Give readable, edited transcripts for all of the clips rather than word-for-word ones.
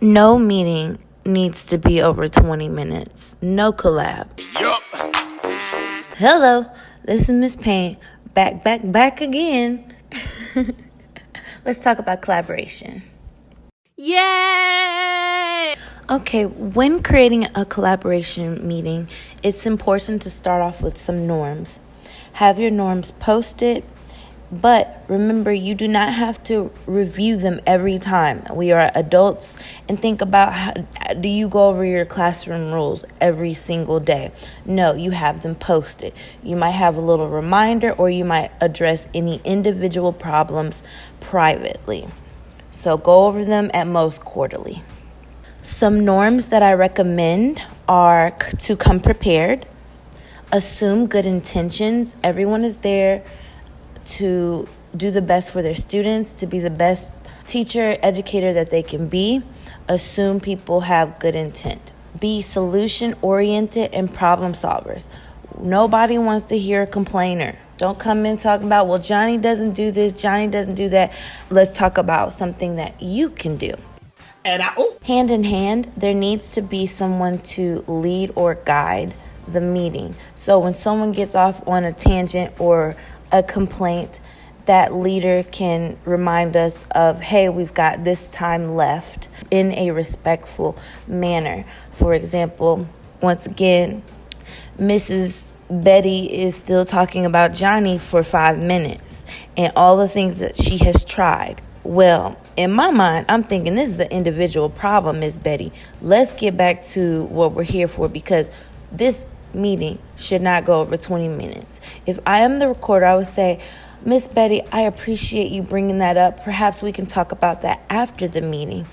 No meeting needs to be over 20 minutes. No collab. Yup. Hello, this is Miss Payne. Back again. Let's talk about collaboration. Yay! Okay, when creating a collaboration meeting, it's important to start off with some norms. Have your norms posted, but remember, you do not have to review them every time. We are adults, and think about do you go over your classroom rules every single day? No, you have them posted. You might have a little reminder, or you might address any individual problems privately. So go over them at most quarterly. Some norms that I recommend are to come prepared, assume good intentions. Everyone is there to do the best for their students, to be the best teacher, educator that they can be. Assume people have good intent. Be solution-oriented and problem solvers. Nobody wants to hear a complainer. Don't come in talking about, well, Johnny doesn't do this, Johnny doesn't do that. Let's talk about something that you can do. Hand in hand, there needs to be someone to lead or guide the meeting. So when someone gets off on a tangent or a complaint, that leader can remind us of, hey, we've got this time left, in a respectful manner. For example, once again, Mrs. Betty is still talking about Johnny for 5 minutes and all the things that she has tried. Well, in my mind, I'm thinking this is an individual problem, Miss Betty. Let's get back to what we're here for, because this meeting should not go over 20 minutes. If I am the recorder, I would say, Miss Betty, I appreciate you bringing that up. Perhaps we can talk about that after the meeting.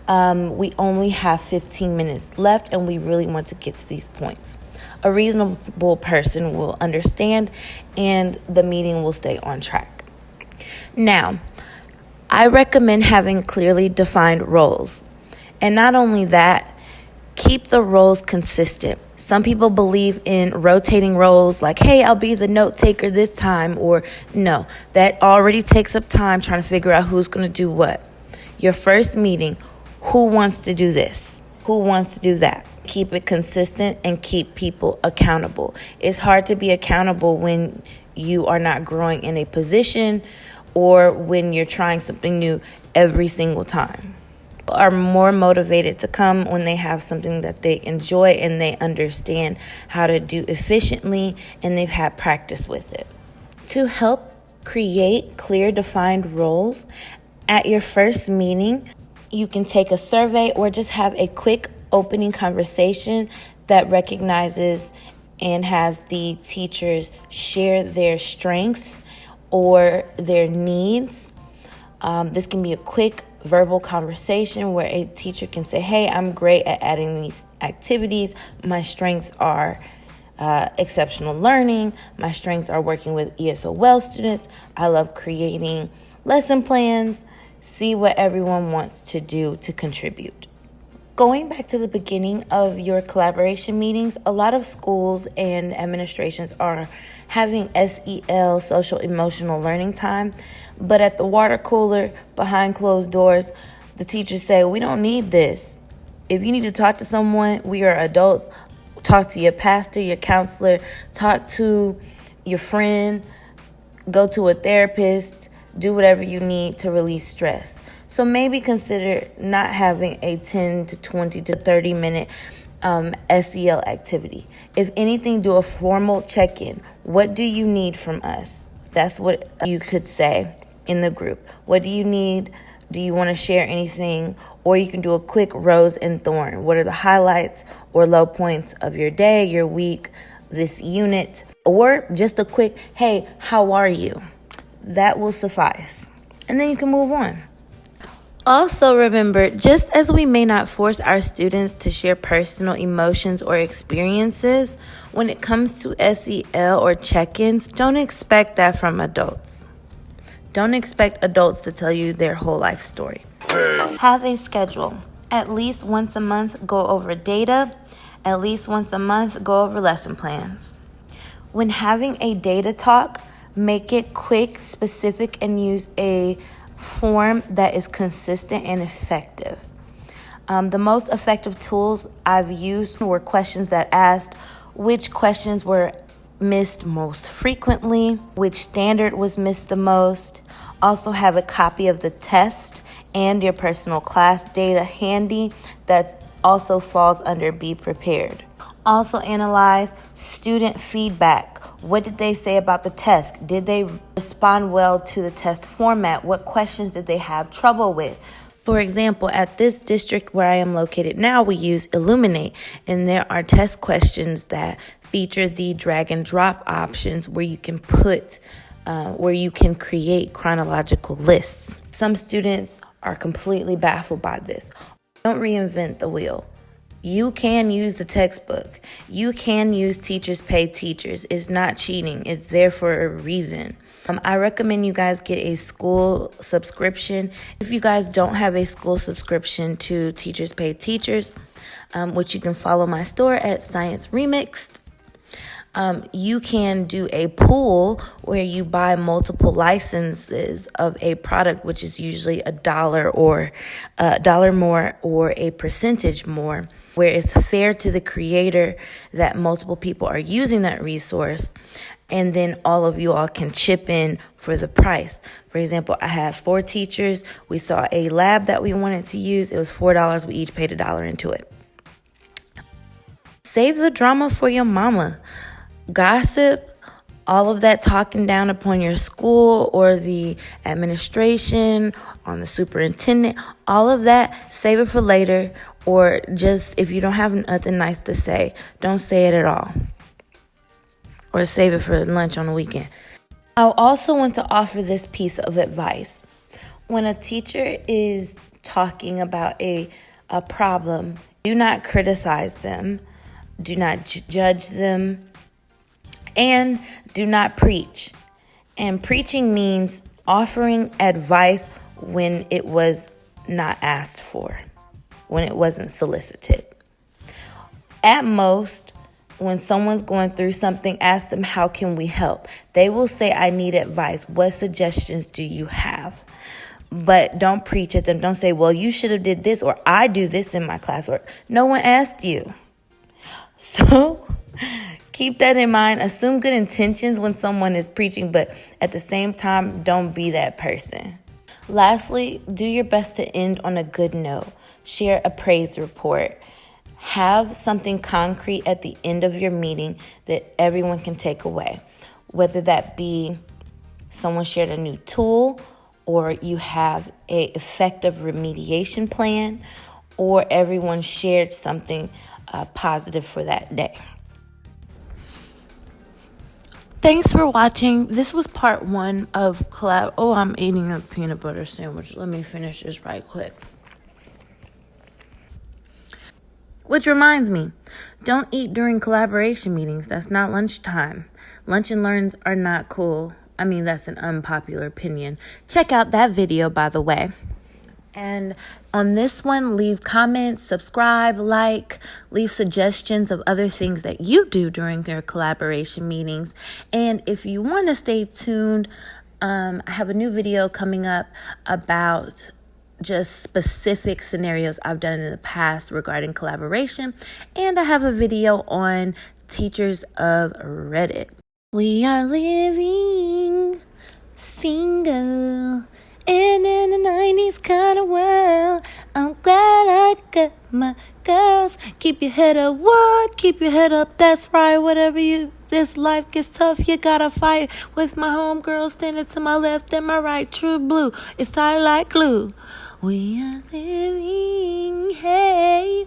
We only have 15 minutes left, and we really want to get to these points. A reasonable person will understand, and the meeting will stay on track. Now, I recommend having clearly defined roles. And not only that, keep the roles consistent. Some people believe in rotating roles, like, hey, I'll be the note taker this time, or no, that already takes up time trying to figure out who's going to do what. Your first meeting, who wants to do this? Who wants to do that? Keep it consistent and keep people accountable. It's hard to be accountable when you are not growing in a position or when you're trying something new every single time. Are more motivated to come when they have something that they enjoy and they understand how to do efficiently and they've had practice with it. To help create clear, defined roles, at your first meeting, you can take a survey or just have a quick opening conversation that recognizes and has the teachers share their strengths or their needs. This can be a quick verbal conversation where a teacher can say, hey, I'm great at adding these activities. My strengths are exceptional learning. My strengths are working with ESOL students. I love creating lesson plans. See what everyone wants to do to contribute. Going back to the beginning of your collaboration meetings, a lot of schools and administrations are having SEL, social emotional learning time, but at the water cooler behind closed doors, the teachers say, we don't need this. If you need to talk to someone, we are adults. Talk to your pastor, your counselor, talk to your friend, go to a therapist, do whatever you need to release stress. So maybe consider not having a 10 to 20 to 30 minute SEL activity. If anything, do a formal check-in. What do you need from us? That's what you could say in the group. What do you need? Do you want to share anything? Or you can do a quick rose and thorn. What are the highlights or low points of your day, your week, this unit? Or just a quick, hey, how are you? That will suffice. And then you can move on. Also remember, just as we may not force our students to share personal emotions or experiences, when it comes to SEL or check-ins, don't expect that from adults. Don't expect adults to tell you their whole life story. Have a schedule. At least once a month, go over data. At least once a month, go over lesson plans. When having a data talk, make it quick, specific, and use a form that is consistent and effective. The most effective tools I've used were questions that asked which questions were missed most frequently, which standard was missed the most. Also have a copy of the test and your personal class data handy. That also falls under be prepared. Also analyze student feedback. What did they say about the test? Did they respond well to the test format? What questions did they have trouble with? For example, at this district where I am located now, we use Illuminate, and there are test questions that feature the drag and drop options where you can create chronological lists. Some students are completely baffled by this. Don't reinvent the wheel. You can use the textbook. You can use Teachers Pay Teachers. It's not cheating. It's there for a reason. I recommend you guys get a school subscription. If you guys don't have a school subscription to Teachers Pay Teachers, which you can follow my store at Science Remixed, you can do a pool where you buy multiple licenses of a product, which is usually $1 or $1 more or a percentage more, where it's fair to the creator that multiple people are using that resource, and then all of you all can chip in for the price. For example, I have 4 teachers. We saw a lab that we wanted to use. It was $4. We each paid $1 into it. Save the drama for your mama. Gossip, all of that talking down upon your school or the administration, on the superintendent, all of that, save it for later. Or just, if you don't have nothing nice to say, don't say it at all. Or save it for lunch on the weekend. I also want to offer this piece of advice. When a teacher is talking about a problem, do not criticize them, do not judge them, and do not preach. And preaching means offering advice when it was not asked for, when it wasn't solicited. At most, when someone's going through something, ask them, how can we help? They will say, I need advice. What suggestions do you have? But don't preach at them. Don't say, well, you should have did this, or I do this in my class, or no one asked you. So keep that in mind. Assume good intentions when someone is preaching, but at the same time, don't be that person. Lastly, do your best to end on a good note. Share a praise report. Have something concrete at the end of your meeting that everyone can take away, whether that be someone shared a new tool, or you have an effective remediation plan, or everyone shared something positive for that day. Thanks for watching. This was part 1 of I'm eating a peanut butter sandwich. Let me finish this right quick. Which reminds me, don't eat during collaboration meetings. That's not lunchtime. Lunch and learns are not cool. I mean, that's an unpopular opinion. Check out that video, by the way. And on this one, leave comments, subscribe, leave suggestions of other things that you do during your collaboration meetings. And if you want to stay tuned, I have a new video coming up about just specific scenarios I've done in the past regarding collaboration. And I have a video on teachers of Reddit. We are living single and in the 90s kind of world. I'm glad I got my girls. Keep your head up, what? Keep your head up, that's right. This life gets tough, you gotta fight. With my homegirl standing to my left and my right, true blue. It's tight like glue. We are living, hey.